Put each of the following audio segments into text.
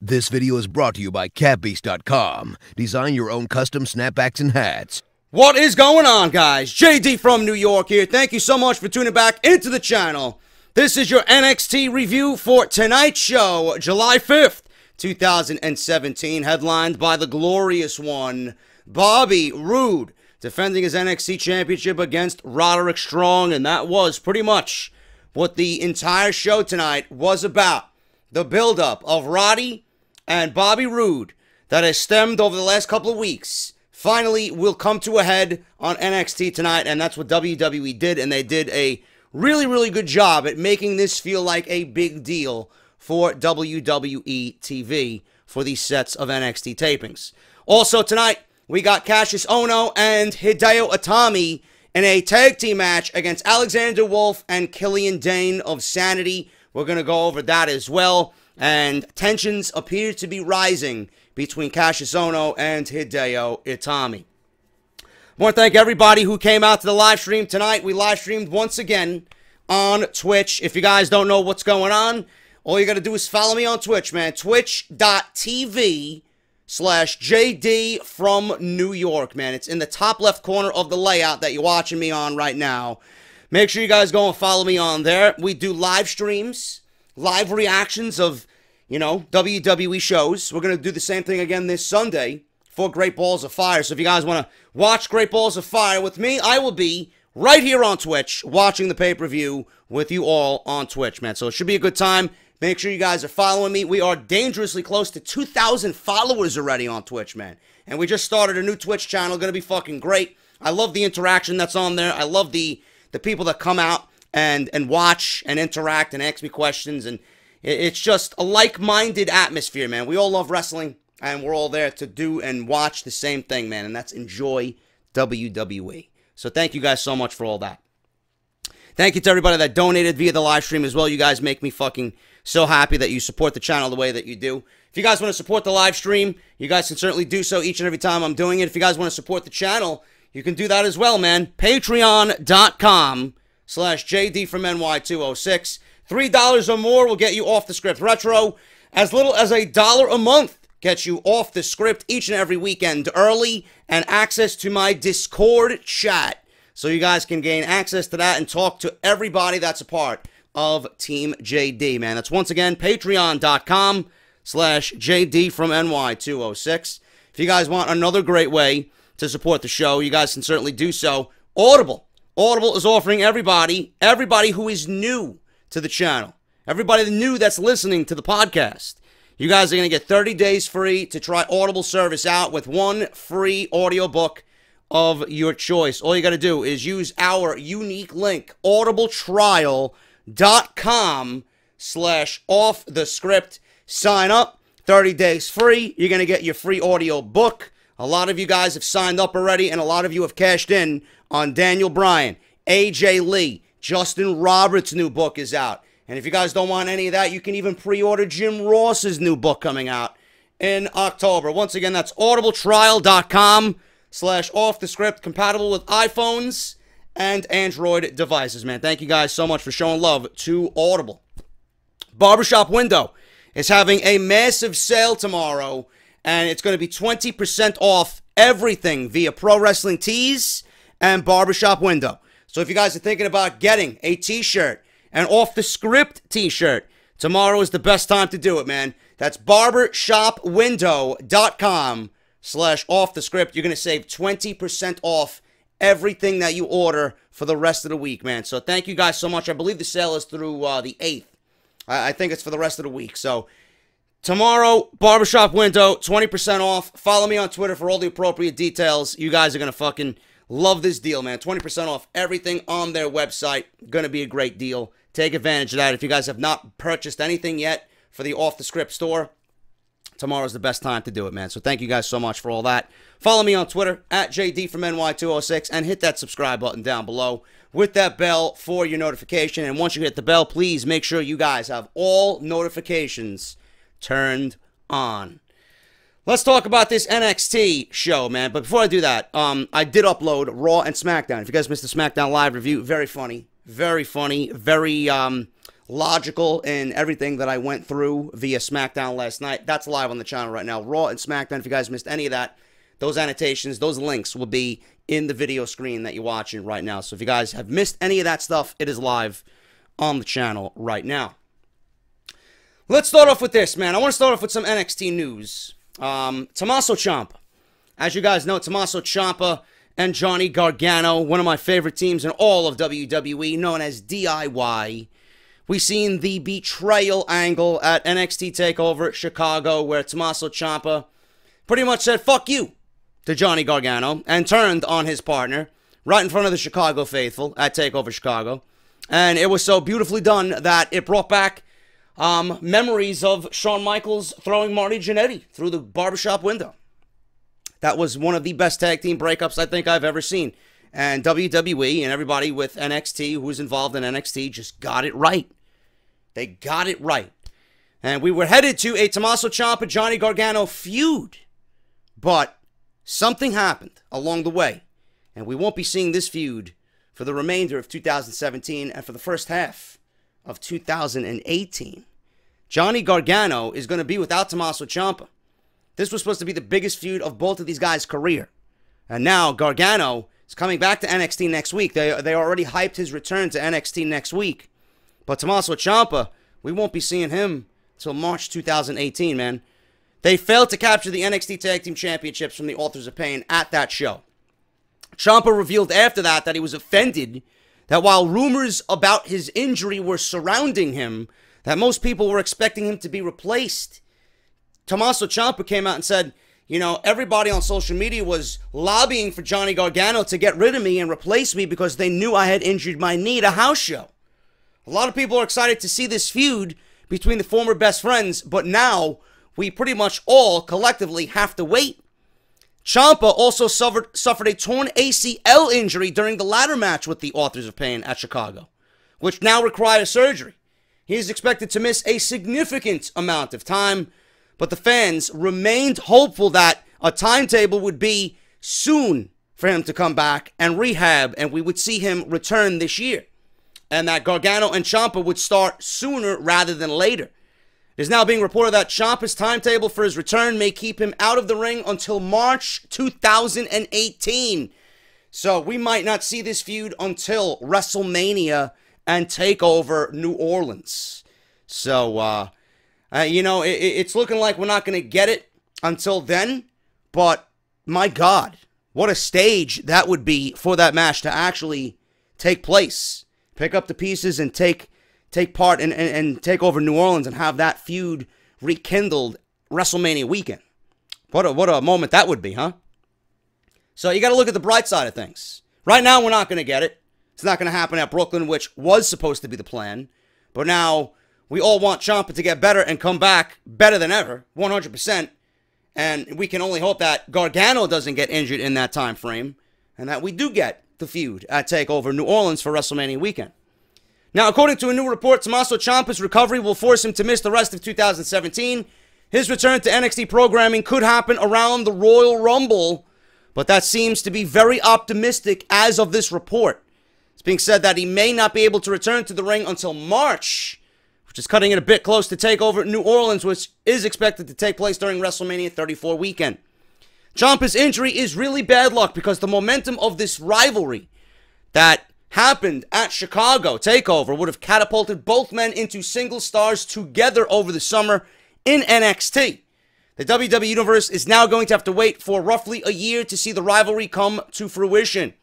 This video is brought to you by CatBeast.com. Design your own custom snapbacks and hats. What is going on, guys? JD from New York here. Thank you so much for tuning back into the channel. This is your NXT review for tonight's show, July 5th, 2017, headlined by the glorious one, Bobby Roode, defending his NXT championship against Roderick Strong, and that was pretty much what the entire show tonight was about. The build-up of Roddy and Bobby Roode that has stemmed over the last couple of weeks finally will come to a head on NXT tonight, and that's what WWE did, and they did a really, really good job at making this feel like a big deal for WWE TV for these sets of NXT tapings. Also tonight, we got Cassius and Hideo Itami in a tag team match against Alexander Wolfe and Killian Dane of Sanity. We're going to go over that as well. And tensions appear to be rising between Cassius and Hideo Itami. I want to thank everybody who came out to the live stream tonight. We live streamed once again on Twitch. If you guys don't know what's going on, all you got to do is follow me on Twitch, man. Twitch.tv/JD from New York, man. It's in the top left corner of the layout that you're watching me on right now. Make sure you guys go and follow me on there. We do live streams, live reactions of, WWE shows. We're going to do the same thing again this Sunday for Great Balls of Fire. So if you guys want to watch Great Balls of Fire with me, I will be right here on Twitch watching the pay-per-view with you all on Twitch, man. So it should be a good time. Make sure you guys are following me. We are dangerously close to 2,000 followers already on Twitch, man. And we just started a new Twitch channel. Going to be fucking great. I love the interaction that's on there. I love the people that come out and watch and interact and ask me questions, and it's just a like-minded atmosphere, man. We all love wrestling, and we're all there to do and watch the same thing, man, and that's enjoy WWE. So thank you guys so much for all that. Thank you to everybody that donated via the live stream as well. You guys make me fucking so happy that you support the channel the way that you do. If you guys want to support the live stream, you guys can certainly do so each and every time I'm doing it. If you guys want to support the channel, you can do that as well, man. Patreon.com/JDFromNY206. $3 or more will get you off the script retro. As little as $1 a month gets you off the script each and every weekend early, and access to my Discord chat. So you guys can gain access to that and talk to everybody that's a part of Team JD, man. That's once again Patreon.com/JDFromNY206. If you guys want another great way to support the show, you guys can certainly do so. Audible is offering everybody who is new to the channel, everybody new that's listening to the podcast, you guys are going to get 30 days free to try Audible service out with one free audiobook of your choice. All you got to do is use our unique link, audibletrial.com/offthescript. Sign up, 30 days free. You're going to get your free audio book. A lot of you guys have signed up already, and a lot of you have cashed in on Daniel Bryan, AJ Lee, Justin Roberts' new book is out. And if you guys don't want any of that, you can even pre-order Jim Ross's new book coming out in October. Once again, that's audibletrial.com/offthescript, compatible with iPhones and Android devices, man. Thank you guys so much for showing love to Audible. Barbershop Window is having a massive sale tomorrow, and it's going to be 20% off everything via Pro Wrestling Tees and Barbershop Window. So if you guys are thinking about getting a t-shirt, an off-the-script t-shirt, tomorrow is the best time to do it, man. That's barbershopwindow.com/offthescript. You're going to save 20% off everything that you order for the rest of the week, man. So thank you guys so much. I believe the sale is through the 8th. I think it's for the rest of the week. So tomorrow, Barbershop Window, 20% off. Follow me on Twitter for all the appropriate details. You guys are going to fucking love this deal, man. 20% off everything on their website. Going to be a great deal. Take advantage of that. If you guys have not purchased anything yet for the Off the Script store, tomorrow's the best time to do it, man. So thank you guys so much for all that. Follow me on Twitter at JD from NY206 and hit that subscribe button down below with that bell for your notification. And once you hit the bell, please make sure you guys have all notifications turned on. Let's talk about this NXT show, man. But before I do that, I did upload Raw and SmackDown. If you guys missed the SmackDown live review, very funny, very logical in everything that I went through via SmackDown last night. That's live on the channel right now. Raw and SmackDown, if you guys missed any of that, those annotations, those links will be in the video screen that you're watching right now. So if you guys have missed any of that stuff, it is live on the channel right now. Let's start off with this, man. I want to start off with some NXT news. Tommaso Ciampa. As you guys know, Tommaso Ciampa and Jonny Gargano, one of my favorite teams in all of WWE, known as DIY. We've seen the betrayal angle at NXT TakeOver Chicago, where Tommaso Ciampa pretty much said, fuck you, to Jonny Gargano, and turned on his partner right in front of the Chicago faithful at TakeOver Chicago. And it was so beautifully done that it brought back memories of Shawn Michaels throwing Marty Jannetty through the barbershop window. That was one of the best tag team breakups I think I've ever seen. And WWE and everybody with NXT who was involved in NXT just got it right. They got it right. And we were headed to a Tommaso Ciampa, Jonny Gargano feud. But something happened along the way. And we won't be seeing this feud for the remainder of 2017 and for the first half of 2018. Jonny Gargano is going to be without Tommaso Ciampa. This was supposed to be the biggest feud of both of these guys' career. And now Gargano is coming back to NXT next week. They already hyped his return to NXT next week. But Tommaso Ciampa, we won't be seeing him until March 2018, man. They failed to capture the NXT Tag Team Championships from the Authors of Pain at that show. Ciampa revealed after that he was offended that while rumors about his injury were surrounding him, that most people were expecting him to be replaced. Tommaso Ciampa came out and said, you know, everybody on social media was lobbying for Jonny Gargano to get rid of me and replace me because they knew I had injured my knee at a house show. A lot of people are excited to see this feud between the former best friends, but now we pretty much all collectively have to wait. Ciampa also suffered a torn ACL injury during the ladder match with the Authors of Pain at Chicago, which now requires surgery. He is expected to miss a significant amount of time, but the fans remained hopeful that a timetable would be soon for him to come back and rehab, and we would see him return this year, and that Gargano and Ciampa would start sooner rather than later. It is now being reported that Ciampa's timetable for his return may keep him out of the ring until March 2018. So we might not see this feud until WrestleMania and TakeOver New Orleans. So, you know, it's looking like we're not going to get it until then. But, my God, what a stage that would be for that match to actually take place. Pick up the pieces and take part and take over New Orleans and have that feud rekindled WrestleMania weekend. What a moment that would be, huh? So you got to look at the bright side of things. Right now, we're not going to get it. It's not going to happen at Brooklyn, which was supposed to be the plan. But now, we all want Ciampa to get better and come back better than ever, 100%. And we can only hope that Gargano doesn't get injured in that time frame, and that we do get the feud at TakeOver New Orleans for WrestleMania weekend. Now, according to a new report, Tommaso Ciampa's recovery will force him to miss the rest of 2017. His return to NXT programming could happen around the Royal Rumble, but that seems to be very optimistic as of this report. It's being said that he may not be able to return to the ring until March, which is cutting it a bit close to TakeOver New Orleans, which is expected to take place during WrestleMania 34 weekend. Ciampa's injury is really bad luck because the momentum of this rivalry that happened at Chicago TakeOver would have catapulted both men into single stars together over the summer in NXT. The WWE Universe is now going to have to wait for roughly a year to see the rivalry come to fruition.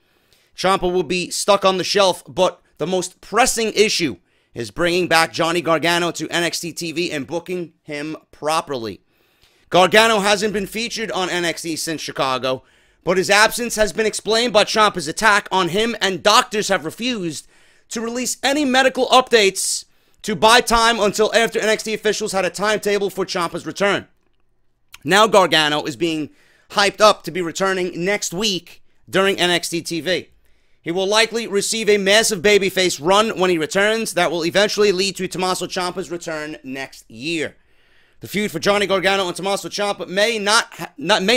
Ciampa will be stuck on the shelf, but the most pressing issue is bringing back Jonny Gargano to NXT TV and booking him properly. Gargano hasn't been featured on NXT since Chicago, but his absence has been explained by Ciampa's attack on him, and doctors have refused to release any medical updates to buy time until after NXT officials had a timetable for Ciampa's return. Now Gargano is being hyped up to be returning next week during NXT TV. He will likely receive a massive babyface run when he returns that will eventually lead to Tommaso Ciampa's return next year. The feud for Jonny Gargano and Tommaso Ciampa may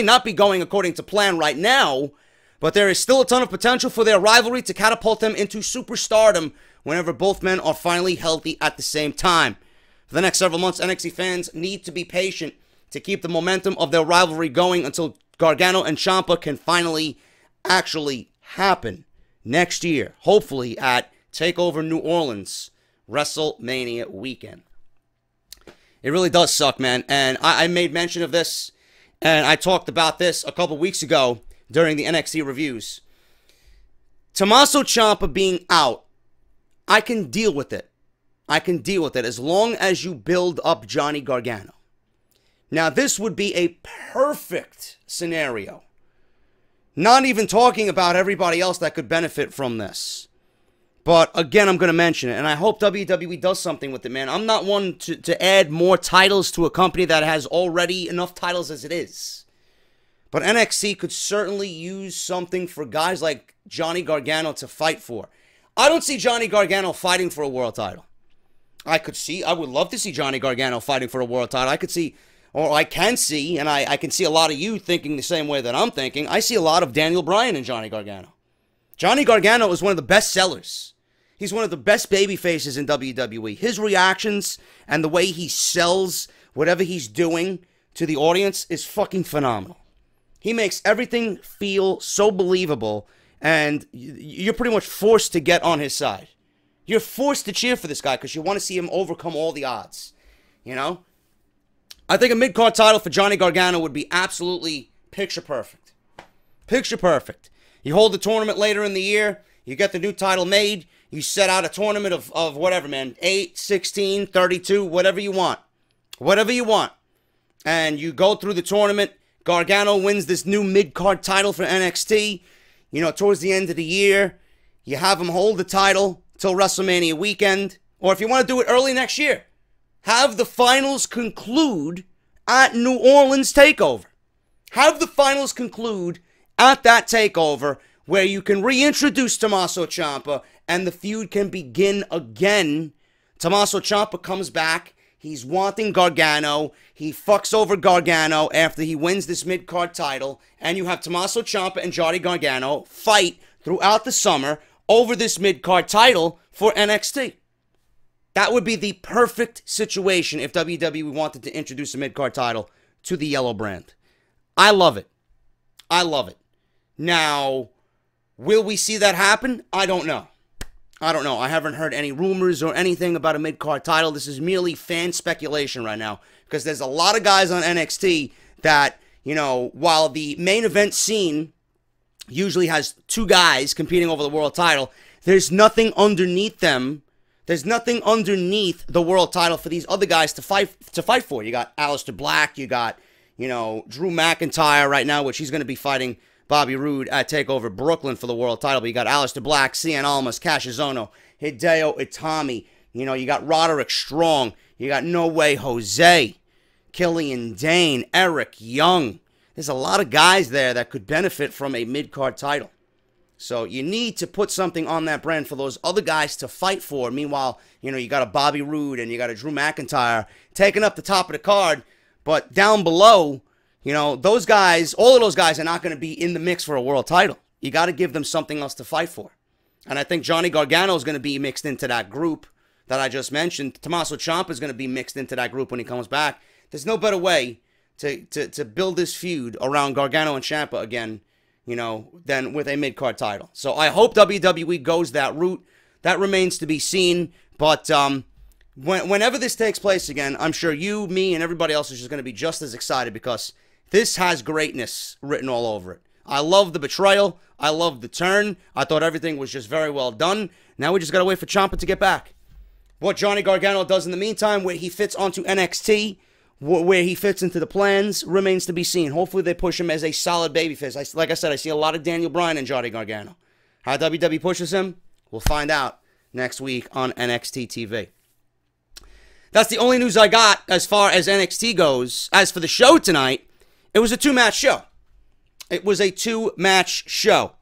not be going according to plan right now, but there is still a ton of potential for their rivalry to catapult them into superstardom whenever both men are finally healthy at the same time. For the next several months, NXT fans need to be patient to keep the momentum of their rivalry going until Gargano and Ciampa can finally actually happen next year, hopefully at TakeOver New Orleans, WrestleMania weekend. It really does suck, man, and I made mention of this, and I talked about this a couple weeks ago during the NXT reviews. Tommaso Ciampa being out, I can deal with it. I can deal with it as long as you build up Jonny Gargano. Now, this would be a perfect scenario. Not even talking about everybody else that could benefit from this. But, again, I'm going to mention it, and I hope WWE does something with it, man. I'm not one to add more titles to a company that has already enough titles as it is. But NXT could certainly use something for guys like Jonny Gargano to fight for. I don't see Jonny Gargano fighting for a world title. I would love to see Jonny Gargano fighting for a world title. I could see, or I can see, and I can see a lot of you thinking the same way that I'm thinking. I see a lot of Daniel Bryan in Jonny Gargano. Jonny Gargano is one of the best sellers. He's one of the best baby faces in WWE. His reactions and the way he sells whatever he's doing to the audience is fucking phenomenal. He makes everything feel so believable, and you're pretty much forced to get on his side. You're forced to cheer for this guy because you want to see him overcome all the odds. You know? I think a mid-card title for Jonny Gargano would be absolutely picture perfect. Picture perfect. You hold the tournament later in the year, you get the new title made, you set out a tournament of whatever, man, 8, 16, 32, whatever you want. Whatever you want. And you go through the tournament, Gargano wins this new mid-card title for NXT, you know, towards the end of the year. You have him hold the title till WrestleMania weekend. Or if you want to do it early next year, have the finals conclude at New Orleans TakeOver. Have the finals conclude at that TakeOver where you can reintroduce Tommaso Ciampa and the feud can begin again. Tommaso Ciampa comes back. He's wanting Gargano. He fucks over Gargano after he wins this mid-card title. And you have Tommaso Ciampa and Jonny Gargano fight throughout the summer over this mid-card title for NXT. That would be the perfect situation if WWE wanted to introduce a mid-card title to the yellow brand. I love it. I love it. Now, will we see that happen? I don't know. I don't know. I haven't heard any rumors or anything about a mid-card title. This is merely fan speculation right now because there's a lot of guys on NXT that, you know, while the main event scene usually has 2 guys competing over the world title, there's nothing underneath them. There's nothing underneath the world title for these other guys to fight for. You got Aleister Black, you got, you know, Drew McIntyre right now, which he's going to be fighting Bobby Roode at TakeOver Brooklyn for the world title. But you got Aleister Black, Cien Almas, Cassius, Hideo, Itami. You know, you got Roderick Strong. You got No Way Jose, Killian Dane, Eric Young. There's a lot of guys there that could benefit from a mid-card title. So you need to put something on that brand for those other guys to fight for. Meanwhile, you know, you got a Bobby Roode and you got a Drew McIntyre taking up the top of the card. But down below, you know, those guys, all of those guys are not going to be in the mix for a world title. You got to give them something else to fight for. And I think Jonny Gargano is going to be mixed into that group that I just mentioned. Tommaso Ciampa is going to be mixed into that group when he comes back. There's no better way to build this feud around Gargano and Ciampa again, you know, than with a mid-card title. So I hope WWE goes that route. That remains to be seen. But whenever this takes place again, I'm sure you, me, and everybody else is just going to be just as excited because this has greatness written all over it. I love the betrayal. I love the turn. I thought everything was just very well done. Now we just got to wait for Ciampa to get back. What Jonny Gargano does in the meantime, where he fits onto NXT, where he fits into the plans, remains to be seen. Hopefully they push him as a solid babyface. Like I said, I see a lot of Daniel Bryan and Jonny Gargano. How WWE pushes him, we'll find out next week on NXT TV. That's the only news I got as far as NXT goes. As for the show tonight, it was a 2-match show. It was a 2-match show.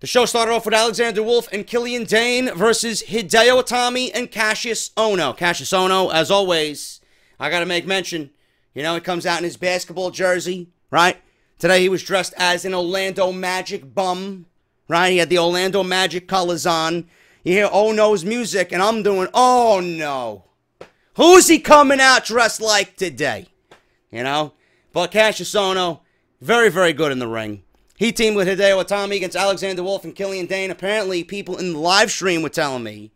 The show started off with Alexander Wolfe and Killian Dane versus Hideo Itami and Cassius Ohno. Cassius Ohno, as always, I got to make mention, you know, he comes out in his basketball jersey, right? Today he was dressed as an Orlando Magic bum, right? He had the Orlando Magic colors on. You hear Oh No's music, and I'm doing, oh no. Who's he coming out dressed like today? You know? But Cassius Ohno, very, very good in the ring. He teamed with Hideo Itami against Alexander Wolfe and Killian Dane. Apparently, people in the live stream were telling me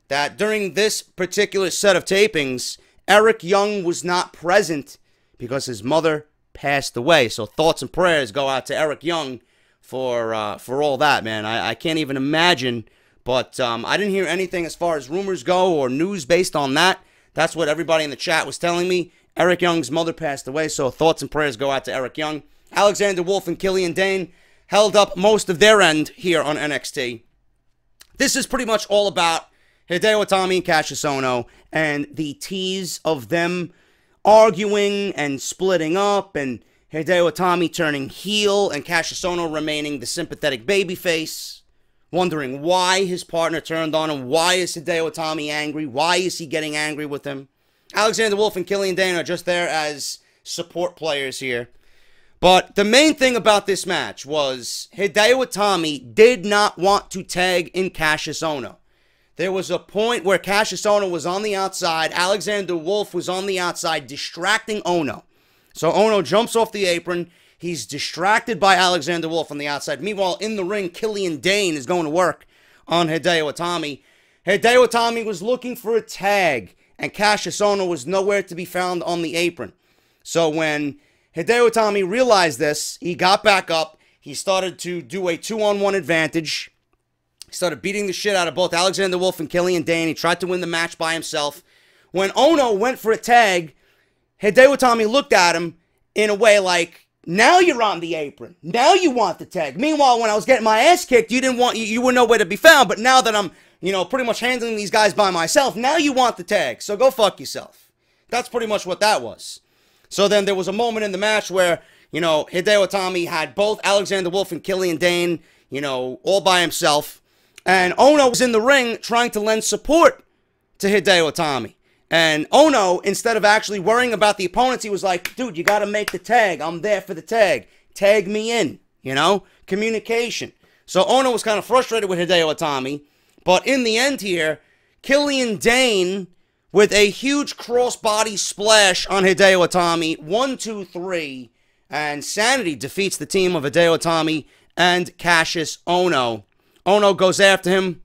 that during this particular set of tapings, Eric Young was not present because his mother passed away. So thoughts and prayers go out to Eric Young for all that, man. I can't even imagine. But I didn't hear anything as far as rumors go or news based on that. That's what everybody in the chat was telling me. Eric Young's mother passed away, so thoughts and prayers go out to Eric Young. Alexander Wolfe and Killian Dane held up most of their end here on NXT. This is pretty much all about Hideo Itami and Cassius Ohno and the tease of them arguing and splitting up and Hideo Itami turning heel and Cassius Ohno remaining the sympathetic babyface, wondering why his partner turned on him. Why is Hideo Itami angry? Why is he getting angry with him? Alexander Wolfe and Killian Dane are just there as support players here. But the main thing about this match was Hideo Itami did not want to tag in Cassius Ohno. There was a point where Cassius Ohno was on the outside. Alexander Wolfe was on the outside distracting Ohno. So Ohno jumps off the apron. He's distracted by Alexander Wolfe on the outside. Meanwhile, in the ring, Killian Dane is going to work on Hideo Itami. Hideo Itami was looking for a tag, and Cassius Ohno was nowhere to be found on the apron. So when Hideo Itami realized this, he got back up. He started to do a 2-on-1 advantage. He started beating the shit out of both Alexander Wolfe and Killian Dane. He tried to win the match by himself. When Ohno went for a tag, Hideo Itami looked at him in a way like, now you're on the apron. Now you want the tag. Meanwhile, when I was getting my ass kicked, you were nowhere to be found. But now that I'm, pretty much handling these guys by myself, now you want the tag. So go fuck yourself. That's pretty much what that was. So then there was a moment in the match where, Hideo Itami had both Alexander Wolfe and Killian Dane, all by himself. And Ohno was in the ring trying to lend support to Hideo Itami. And Ohno, instead of actually worrying about the opponents, he was like, dude, you got to make the tag. I'm there for the tag. Tag me in, communication. So Ohno was kind of frustrated with Hideo Itami. But in the end here, Killian Dane with a huge crossbody splash on Hideo Itami. 1, 2, 3. And Sanity defeats the team of Hideo Itami and Cassius Ohno. Ohno goes after him.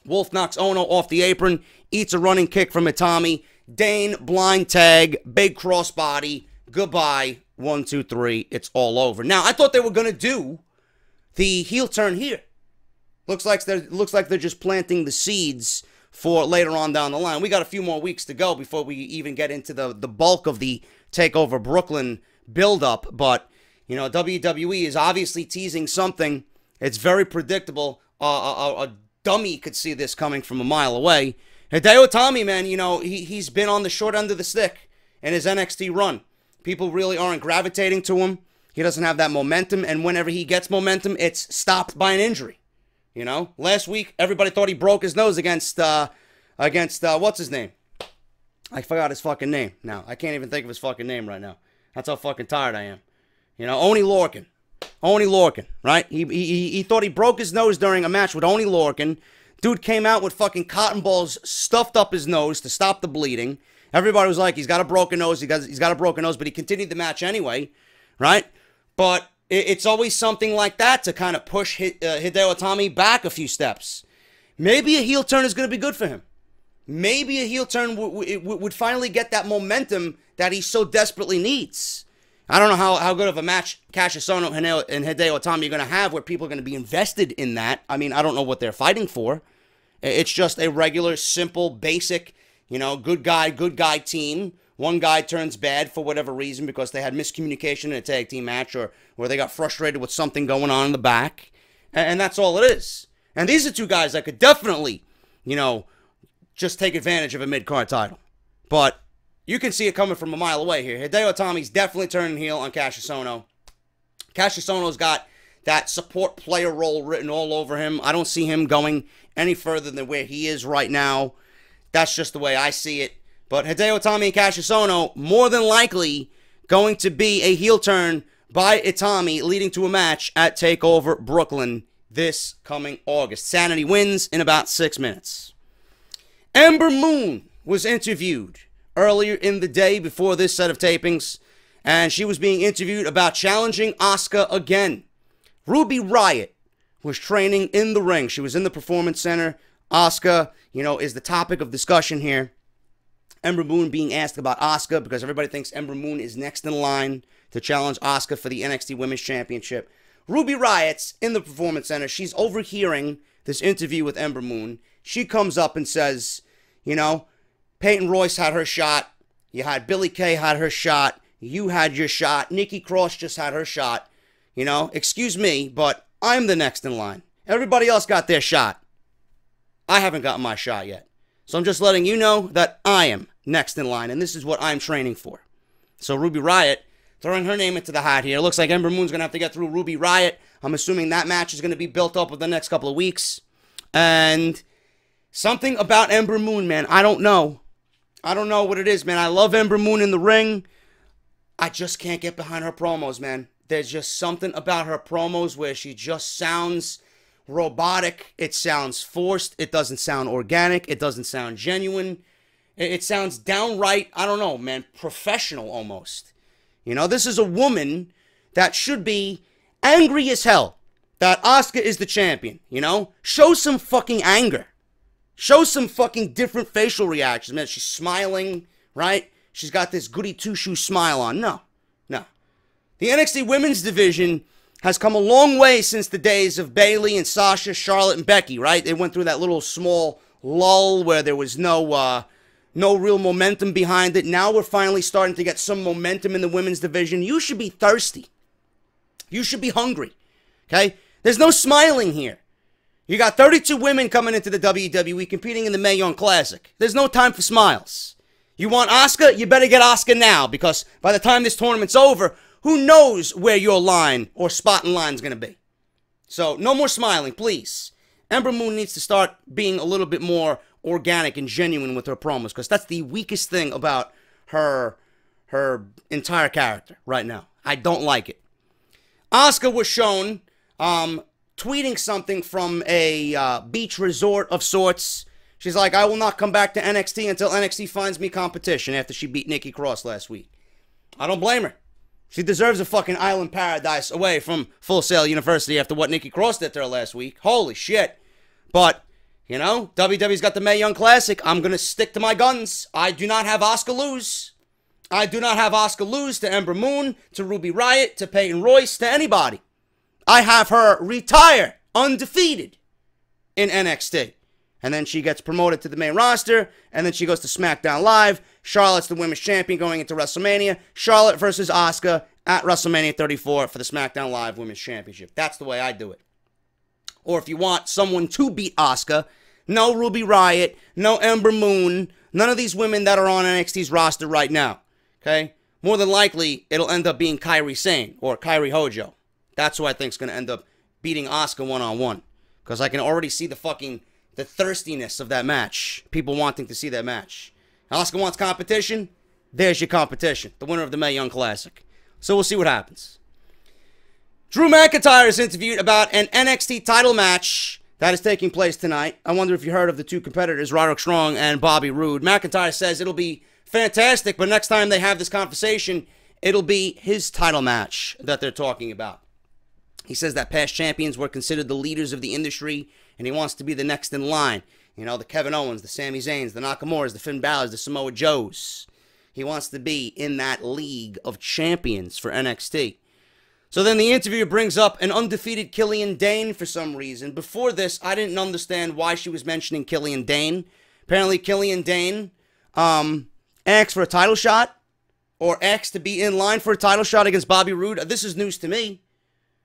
Wolfe knocks Ohno off the apron. Eats a running kick from Itami. Dane, blind tag, big crossbody. Goodbye. 1, 2, 3. It's all over. Now, I thought they were going to do the heel turn here. Looks like they're just planting the seeds for later on down the line. We got a few more weeks to go before we even get into the bulk of the TakeOver Brooklyn build-up. But, WWE is obviously teasing something. It's very predictable. A dummy could see this coming from a mile away. Hideo Itami, man, he's been on the short end of the stick in his NXT run. People really aren't gravitating to him. He doesn't have that momentum, and whenever he gets momentum, it's stopped by an injury. Last week, everybody thought he broke his nose against what's his name? I forgot his fucking name now. I can't even think of his fucking name right now. That's how fucking tired I am. Oney Lorcan. Oney Lorcan, right? He thought he broke his nose during a match with Oney Lorcan. Dude came out with fucking cotton balls stuffed up his nose to stop the bleeding. Everybody was like, he's got a broken nose. He's got a broken nose, but he continued the match anyway, right? But it's always something like that to kind of push Hideo Itami back a few steps. Maybe a heel turn is going to be good for him. Maybe a heel turn would finally get that momentum that he so desperately needs. I don't know how good of a match Cassius Ohno and Hideo Itami are going to have where people are going to be invested in that. I mean, I don't know what they're fighting for. It's just a regular, simple, basic, good guy team. One guy turns bad for whatever reason because they had miscommunication in a tag team match or they got frustrated with something going on in the back. And that's all it is. And these are two guys that could definitely, just take advantage of a mid-card title. But you can see it coming from a mile away here. Hideo Itami's definitely turning heel on Cassius Ohno. Cassius Ohno's got that support player role written all over him. I don't see him going any further than where he is right now. That's just the way I see it. But Hideo Itami and Cassius Ohno, more than likely going to be a heel turn by Itami, leading to a match at TakeOver Brooklyn this coming August. Sanity wins in about 6 minutes. Ember Moon was interviewed earlier in the day before this set of tapings, and she was being interviewed about challenging Asuka again. Ruby Riott was training in the ring. She was in the Performance Center. Asuka, is the topic of discussion here. Ember Moon being asked about Asuka because everybody thinks Ember Moon is next in line to challenge Asuka for the NXT Women's Championship. Ruby Riott's in the Performance Center. She's overhearing this interview with Ember Moon. She comes up and says, Peyton Royce had her shot. You had Billie Kay had her shot. You had your shot. Nikki Cross just had her shot. Excuse me, but I'm the next in line. Everybody else got their shot. I haven't gotten my shot yet. So I'm just letting you know that I am next in line, and this is what I'm training for. So Ruby Riott, throwing her name into the hat here. It looks like Ember Moon's going to have to get through Ruby Riott. I'm assuming that match is going to be built up over the next couple of weeks. And something about Ember Moon, man, I don't know. I don't know what it is, man. I love Ember Moon in the ring. I just can't get behind her promos, man. There's just something about her promos where she just sounds robotic. It sounds forced. It doesn't sound organic. It doesn't sound genuine. It sounds downright, I don't know, man, professional almost. This is a woman that should be angry as hell that Asuka is the champion, Show some fucking anger. Show some fucking different facial reactions, man. She's smiling, right? She's got this goody two-shoe smile on. No. The NXT Women's Division has come a long way since the days of Bayley and Sasha, Charlotte, and Becky, right? They went through that little small lull where there was no real momentum behind it. Now we're finally starting to get some momentum in the women's division. You should be thirsty. You should be hungry, okay? There's no smiling here. You got 32 women coming into the WWE competing in the Mae Young Classic. There's no time for smiles. You want Asuka? You better get Asuka now, because by the time this tournament's over, who knows where your line or spot in line is going to be. So, no more smiling, please. Ember Moon needs to start being a little bit more organic and genuine with her promos, because that's the weakest thing about her entire character right now. I don't like it. Asuka was shown tweeting something from a beach resort of sorts. She's like, I will not come back to NXT until NXT finds me competition, after she beat Nikki Cross last week. I don't blame her. She deserves a fucking island paradise away from Full Sail University after what Nikki Cross did to her last week. Holy shit. But, WWE's got the Mae Young Classic. I'm going to stick to my guns. I do not have Asuka lose. I do not have Asuka lose to Ember Moon, to Ruby Riott, to Peyton Royce, to anybody. I have her retire undefeated in NXT. And then she gets promoted to the main roster, and then she goes to SmackDown Live. Charlotte's the women's champion going into WrestleMania. Charlotte versus Asuka at WrestleMania 34 for the SmackDown Live Women's Championship. That's the way I do it. Or if you want someone to beat Asuka, no Ruby Riott, no Ember Moon, none of these women that are on NXT's roster right now. Okay? More than likely, it'll end up being Kairi Sane or Kairi Hojo. That's who I think is going to end up beating Asuka one-on-one. Because I can already see the thirstiness of that match. People wanting to see that match. Asuka wants competition. There's your competition. The winner of the Mae Young Classic. So we'll see what happens. Drew McIntyre is interviewed about an NXT title match that is taking place tonight. I wonder if you heard of the two competitors, Roderick Strong and Bobby Roode. McIntyre says it'll be fantastic, but next time they have this conversation, it'll be his title match that they're talking about. He says that past champions were considered the leaders of the industry, and he wants to be the next in line. The Kevin Owens, the Sami Zayns, the Nakamura's, the Finn Balor's, the Samoa Joes. He wants to be in that league of champions for NXT. So then the interviewer brings up an undefeated Killian Dane for some reason. Before this, I didn't understand why she was mentioning Killian Dane. Apparently, Killian Dane asked for a title shot, or asked to be in line for a title shot against Bobby Roode. This is news to me.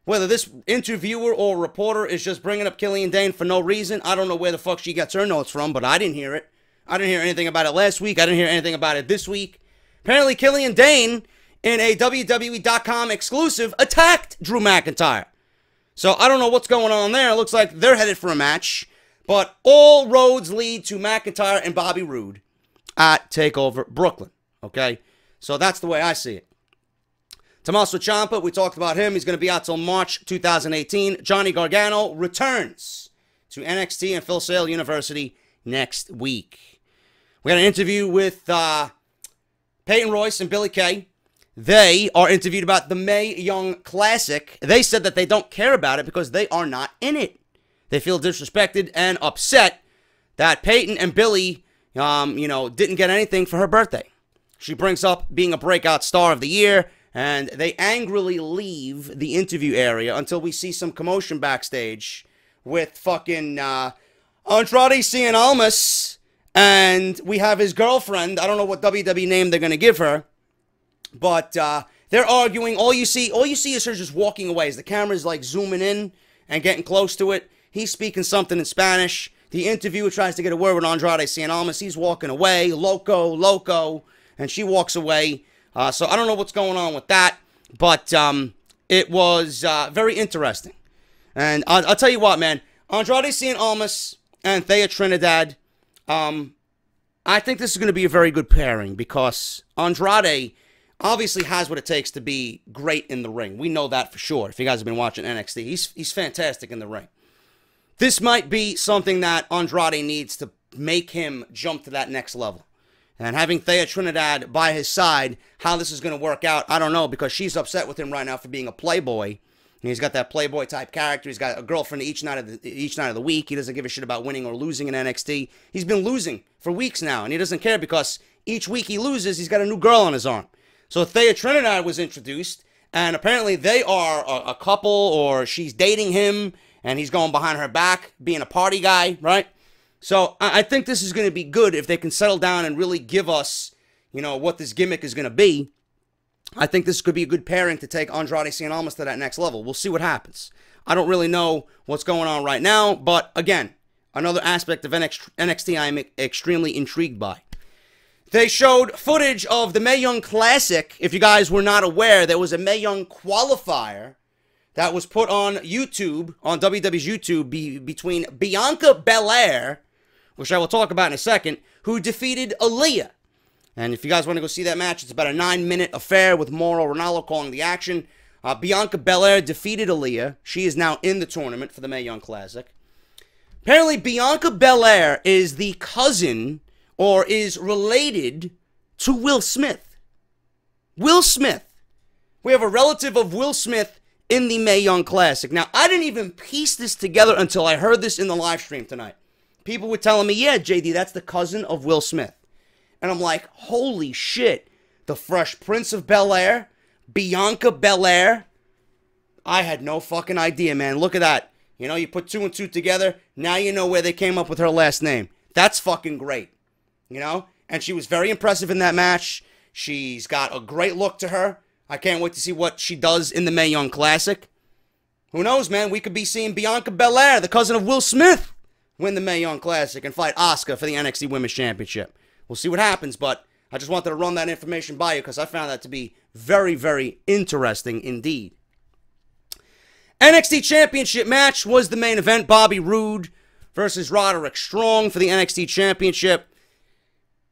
Whether this interviewer or reporter is just bringing up Killian Dane for no reason, I don't know where the fuck she gets her notes from, but I didn't hear it. I didn't hear anything about it last week. I didn't hear anything about it this week. Apparently, Killian Dane, in a WWE.com exclusive, attacked Drew McIntyre. So I don't know what's going on there. It looks like they're headed for a match. But all roads lead to McIntyre and Bobby Roode at TakeOver Brooklyn. Okay? So that's the way I see it. Tommaso Ciampa, we talked about him. He's going to be out till March 2018. Jonny Gargano returns to NXT and Full Sail University next week. We got an interview with Peyton Royce and Billie Kay. They are interviewed about the Mae Young Classic. They said that they don't care about it because they are not in it. They feel disrespected and upset that Peyton and Billie, didn't get anything for her birthday. She brings up being a breakout star of the year, and they angrily leave the interview area until we see some commotion backstage with fucking Andrade Cien Almas, and we have his girlfriend. I don't know what WWE name they're going to give her, but they're arguing. All you see is her just walking away as the camera's like zooming in and getting close to it. He's speaking something in Spanish. The interviewer tries to get a word with Andrade Cien Almas. He's walking away, loco, and she walks away. So I don't know what's going on with that, but it was very interesting. And I'll tell you what, man. Andrade Cien Almas and Thea Trinidad, I think this is going to be a very good pairing because Andrade obviously has what it takes to be great in the ring. We know that for sure. If you guys have been watching NXT, he's fantastic in the ring. This might be something that Andrade needs to make him jump to that next level. And having Thea Trinidad by his side, how this is going to work out, I don't know, because she's upset with him right now for being a playboy. And he's got that playboy type character. He's got a girlfriend each night of the week. He doesn't give a shit about winning or losing in NXT. He's been losing for weeks now, and he doesn't care because each week he loses, he's got a new girl on his arm. So Thea Trinidad was introduced, and apparently they are a couple, or she's dating him, and he's going behind her back, being a party guy, right? So I think this is going to be good if they can settle down and really give us, what this gimmick is going to be. I think this could be a good pairing to take Andrade Cien Almas to that next level. We'll see what happens. I don't really know what's going on right now, but again, another aspect of NXT I am extremely intrigued by. They showed footage of the Mae Young Classic. If you guys were not aware, there was a Mae Young qualifier that was put on YouTube, on WWE's YouTube, between Bianca Belair, which I will talk about in a second, who defeated Aaliyah. And if you guys want to go see that match, it's about a 9-minute affair with Mauro Ranallo calling the action. Bianca Belair defeated Aaliyah. She is now in the tournament for the Mae Young Classic. Apparently, Bianca Belair is the cousin, or is related to Will Smith. Will Smith. We have a relative of Will Smith in the Mae Young Classic. Now, I didn't even piece this together until I heard this in the live stream tonight. People were telling me, yeah, JD, that's the cousin of Will Smith. And I'm like, holy shit. The Fresh Prince of Bel-Air, Bianca Belair. I had no fucking idea, man. Look at that. You put 2 and 2 together. Now you know where they came up with her last name. That's fucking great. And she was very impressive in that match. She's got a great look to her. I can't wait to see what she does in the Mae Young Classic. Who knows, man? We could be seeing Bianca Belair, the cousin of Will Smith, win the Mae Young Classic and fight Asuka for the NXT Women's Championship. We'll see what happens, but I just wanted to run that information by you because I found that to be very, very interesting indeed. NXT Championship match was the main event. Bobby Roode versus Roderick Strong for the NXT Championship.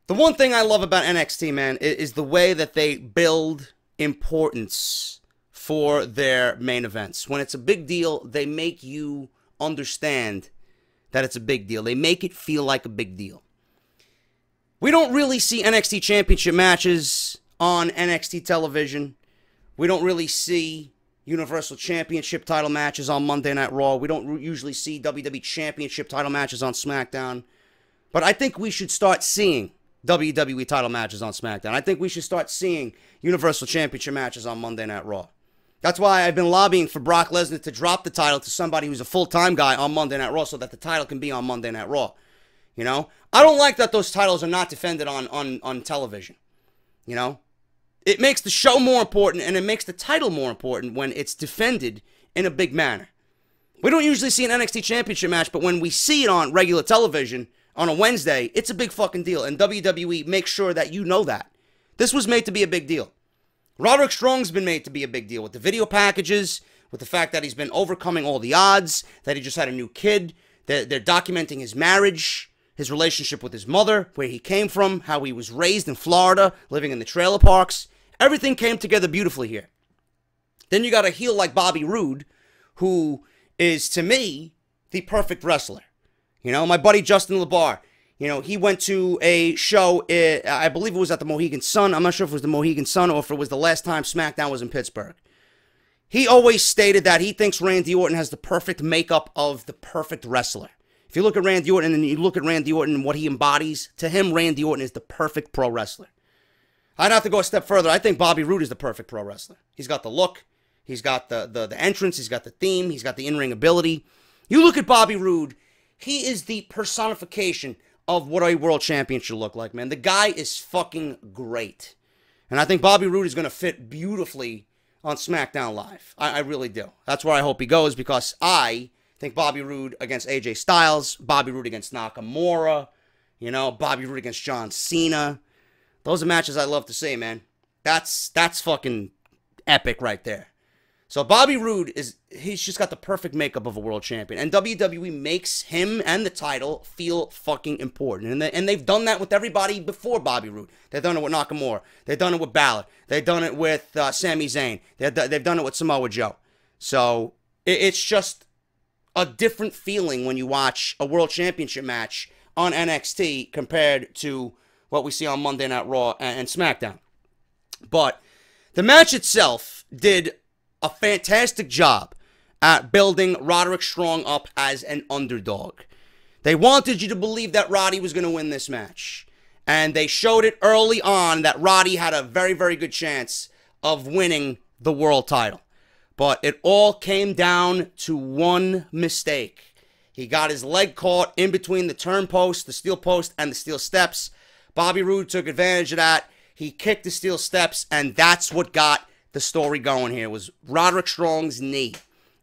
The one thing I love about NXT, man, is the way that they build importance for their main events. When it's a big deal, they make you understand that it's a big deal. They make it feel like a big deal. We don't really see NXT Championship matches on NXT television. We don't really see Universal Championship title matches on Monday Night Raw. We don't usually see WWE Championship title matches on SmackDown. But I think we should start seeing WWE title matches on SmackDown. I think we should start seeing Universal Championship matches on Monday Night Raw. That's why I've been lobbying for Brock Lesnar to drop the title to somebody who's a full-time guy on Monday Night Raw so that the title can be on Monday Night Raw. I don't like that those titles are not defended on television. It makes the show more important and it makes the title more important when it's defended in a big manner. We don't usually see an NXT Championship match, but when we see it on regular television on a Wednesday, it's a big fucking deal. And WWE makes sure that you know that. This was made to be a big deal. Roderick Strong's been made to be a big deal with the video packages, with the fact that he's been overcoming all the odds, that he just had a new kid. They're documenting his marriage, his relationship with his mother, where he came from, how he was raised in Florida, living in the trailer parks. Everything came together beautifully here. Then you got a heel like Bobby Roode, who is, to me, the perfect wrestler. You know, my buddy Justin LeBar, you know, he went to a show, I believe it was at the Mohegan Sun. I'm not sure if it was the Mohegan Sun or if it was the last time SmackDown was in Pittsburgh. He always stated that he thinks Randy Orton has the perfect makeup of the perfect wrestler. If you look at Randy Orton and you look at Randy Orton and what he embodies, to him, Randy Orton is the perfect pro wrestler. I'd have to go a step further. I think Bobby Roode is the perfect pro wrestler. He's got the look. He's got the entrance. He's got the theme. He's got the in-ring ability. You look at Bobby Roode, he is the personification of what a world champion should look like, man. The guy is fucking great. And I think Bobby Roode is going to fit beautifully on SmackDown Live. I really do. That's where I hope he goes, because I think Bobby Roode against AJ Styles, Bobby Roode against Nakamura, you know, Bobby Roode against John Cena. Those are matches I love to see, man. That's fucking epic right there. So Bobby Roode he's just got the perfect makeup of a world champion. And WWE makes him and the title feel fucking important. And they've done that with everybody before Bobby Roode. They've done it with Nakamura. They've done it with Balor. They've done it with Sami Zayn. They've done it with Samoa Joe. So it's just a different feeling when you watch a world championship match on NXT compared to what we see on Monday Night Raw and SmackDown. But the match itself did a fantastic job at building Roderick Strong up as an underdog. They wanted you to believe that Roddy was going to win this match. And they showed it early on that Roddy had a very, very good chance of winning the world title. But it all came down to one mistake. He got his leg caught in between the turn post, the steel post, and the steel steps. Bobby Roode took advantage of that. He kicked the steel steps, and that's what got the story going here, was Roderick Strong's knee,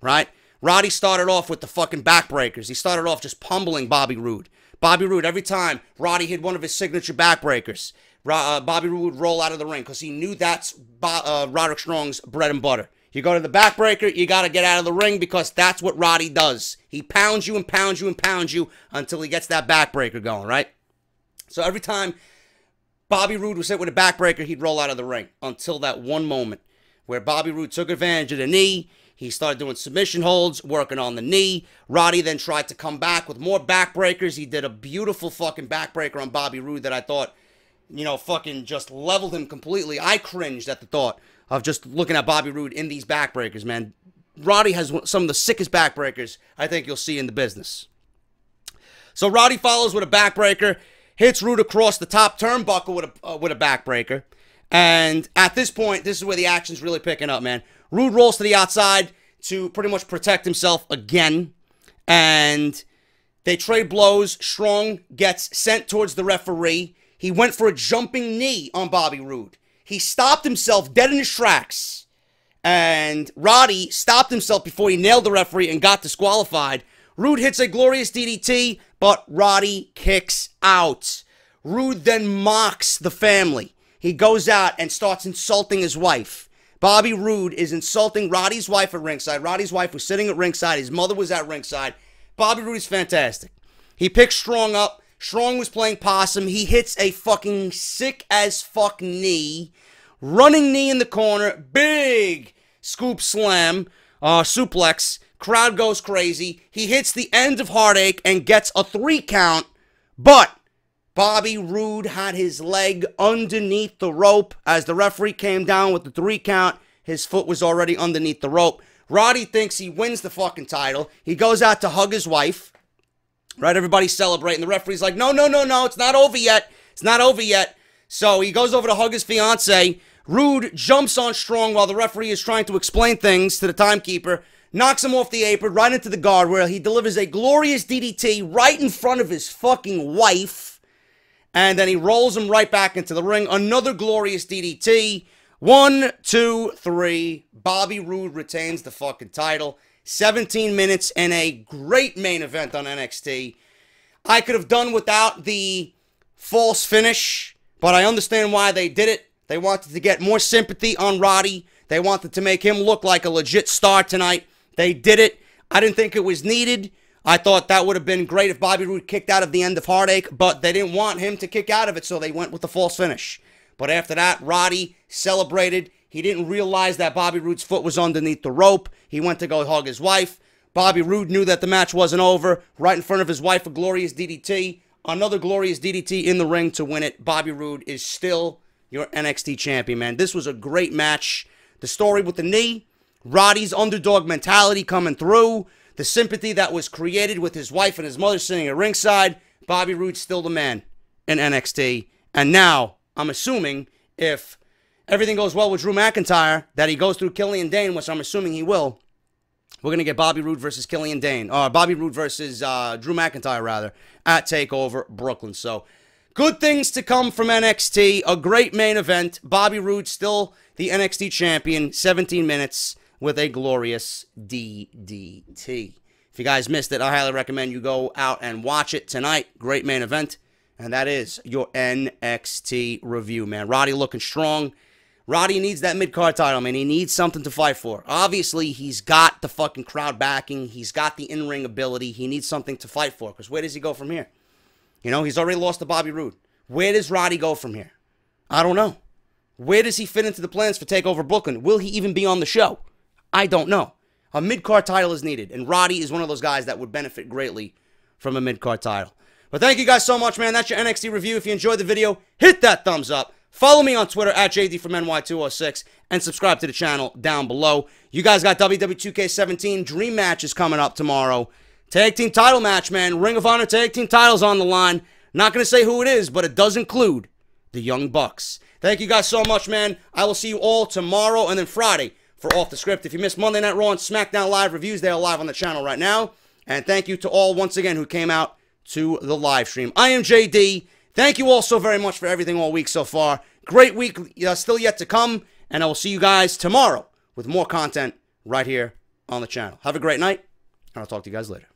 right? Roddy started off with the fucking backbreakers. He started off just pummeling Bobby Roode. Bobby Roode, every time Roddy hit one of his signature backbreakers, Bobby Roode would roll out of the ring because he knew that's Roderick Strong's bread and butter. You go to the backbreaker, you got to get out of the ring because that's what Roddy does. He pounds you and pounds you and pounds you until he gets that backbreaker going, right? So every time Bobby Roode was hit with a backbreaker, he'd roll out of the ring until that one moment where Bobby Roode took advantage of the knee. He started doing submission holds, working on the knee. Roddy then tried to come back with more backbreakers. He did a beautiful fucking backbreaker on Bobby Roode that I thought, you know, fucking just leveled him completely. I cringed at the thought of just looking at Bobby Roode in these backbreakers, man. Roddy has some of the sickest backbreakers I think you'll see in the business. So Roddy follows with a backbreaker, hits Roode across the top turnbuckle with a backbreaker. And at this point, this is where the action's really picking up, man. Roode rolls to the outside to pretty much protect himself again. And they trade blows. Strong gets sent towards the referee. He went for a jumping knee on Bobby Roode. He stopped himself dead in his tracks. And Roddy stopped himself before he nailed the referee and got disqualified. Roode hits a glorious DDT, but Roddy kicks out. Roode then mocks the family. He goes out and starts insulting his wife. Bobby Roode is insulting Roddy's wife at ringside. Roddy's wife was sitting at ringside. His mother was at ringside. Bobby Roode is fantastic. He picks Strong up. Strong was playing possum. He hits a fucking sick as fuck knee. Running knee in the corner. Big scoop slam. Suplex. Crowd goes crazy. He hits the end of Heartache and gets a 3 count. But Bobby Roode had his leg underneath the rope. As the referee came down with the 3 count, his foot was already underneath the rope. Roddy thinks he wins the fucking title. He goes out to hug his wife. Right, everybody's celebrating. The referee's like, no, it's not over yet. It's not over yet. So he goes over to hug his fiance. Roode jumps on Strong while the referee is trying to explain things to the timekeeper. Knocks him off the apron, right into the guardrail. He delivers a glorious DDT right in front of his fucking wife. And then he rolls him right back into the ring. Another glorious DDT. 1, 2, 3. Bobby Roode retains the fucking title. 17 minutes and a great main event on NXT. I could have done without the false finish, but I understand why they did it. They wanted to get more sympathy on Roddy. They wanted to make him look like a legit star tonight. They did it. I didn't think it was needed. I thought that would have been great if Bobby Roode kicked out of the end of Heartache, but they didn't want him to kick out of it, so they went with the false finish. But after that, Roddy celebrated. He didn't realize that Bobby Roode's foot was underneath the rope. He went to go hug his wife. Bobby Roode knew that the match wasn't over. Right in front of his wife, a glorious DDT. Another glorious DDT in the ring to win it. Bobby Roode is still your NXT champion, man. This was a great match. The story with the knee, Roddy's underdog mentality coming through, the sympathy that was created with his wife and his mother sitting at ringside. Bobby Roode's still the man in NXT. And now, I'm assuming, if everything goes well with Drew McIntyre, that he goes through Killian Dane, which I'm assuming he will, we're going to get Bobby Roode versus Killian Dane. Or Bobby Roode versus Drew McIntyre, rather, at TakeOver Brooklyn. So, good things to come from NXT. A great main event. Bobby Roode still the NXT champion. 17 minutes with a glorious DDT. If you guys missed it, I highly recommend you go out and watch it tonight. Great main event. And that is your NXT review, man. Roddy looking strong. Roddy needs that mid-card title, man. He needs something to fight for. Obviously, he's got the fucking crowd backing. He's got the in-ring ability. He needs something to fight for. Because where does he go from here? You know, he's already lost to Bobby Roode. Where does Roddy go from here? I don't know. Where does he fit into the plans for TakeOver Brooklyn? Will he even be on the show? I don't know. A mid-card title is needed. And Roddy is one of those guys that would benefit greatly from a mid-card title. But thank you guys so much, man. That's your NXT review. If you enjoyed the video, hit that thumbs up. Follow me on Twitter at JDFROMNY206 and subscribe to the channel down below. You guys got WWE 2K17 Dream Matches coming up tomorrow. Tag Team title match, man. Ring of Honor Tag Team titles on the line. Not going to say who it is, but it does include the Young Bucks. Thank you guys so much, man. I will see you all tomorrow and then Friday for Off the Script. If you missed Monday Night Raw and SmackDown Live reviews, they are live on the channel right now. And thank you to all, once again, who came out to the live stream. I am JD. Thank you all so very much for everything all week so far. Great week still yet to come. And I will see you guys tomorrow with more content right here on the channel. Have a great night, and I'll talk to you guys later.